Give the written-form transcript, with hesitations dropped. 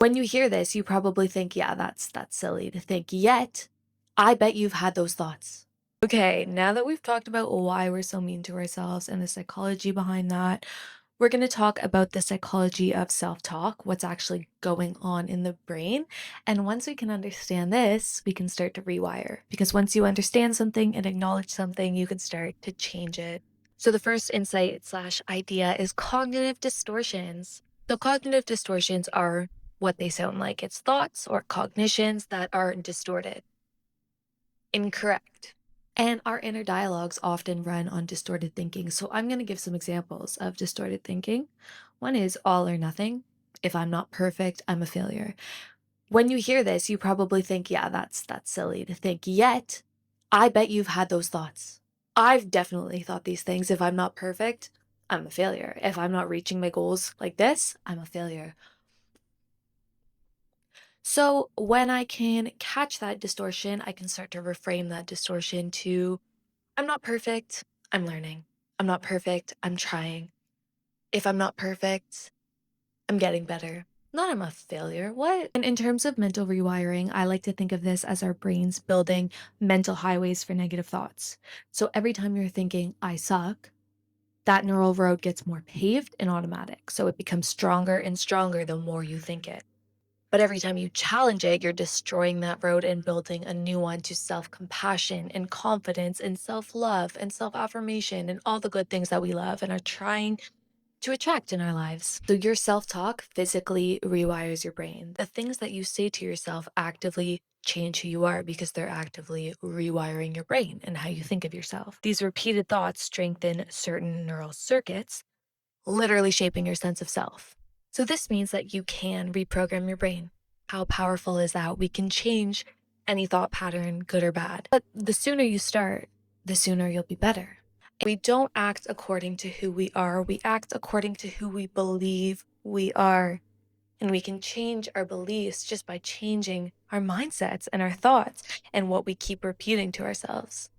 When you hear this, you probably think, yeah, that's silly to think. Yet, I bet you've had those thoughts. Okay, now that we've talked about why we're so mean to ourselves and the psychology behind that, we're going to talk about the psychology of self-talk, what's actually going on in the brain. And once we can understand this, we can start to rewire. Because once you understand something and acknowledge something, you can start to change it. So the first insight slash idea is cognitive distortions. So cognitive distortions are what they sound like. It's thoughts or cognitions that are distorted, incorrect. And our inner dialogues often run on distorted thinking. So I'm going to give some examples of distorted thinking. One is all or nothing. If I'm not perfect, I'm a failure. When you hear this, you probably think, yeah, that's silly to think. Yet, I bet you've had those thoughts. I've definitely thought these things. If I'm not perfect, I'm a failure. If I'm not reaching my goals like this, I'm a failure. So when I can catch that distortion, I can start to reframe that distortion to I'm not perfect, I'm learning. I'm not perfect, I'm trying. If I'm not perfect, I'm getting better. Not I'm a failure. What? And in terms of mental rewiring, I like to think of this as our brains building mental highways for negative thoughts. So every time you're thinking, I suck, that neural road gets more paved and automatic. So it becomes stronger and stronger the more you think it. But every time you challenge it, you're destroying that road and building a new one to self compassion and confidence and self love and self affirmation and all the good things that we love and are trying to attract in our lives. So, your self talk physically rewires your brain. The things that you say to yourself actively change who you are because they're actively rewiring your brain and how you think of yourself. These repeated thoughts strengthen certain neural circuits, literally shaping your sense of self. So, this means that you can reprogram your brain. How powerful is that? We can change any thought pattern, good or bad. But the sooner you start, the sooner you'll be better. We don't act according to who we are, we act according to who we believe we are. And we can change our beliefs just by changing our mindsets and our thoughts and what we keep repeating to ourselves.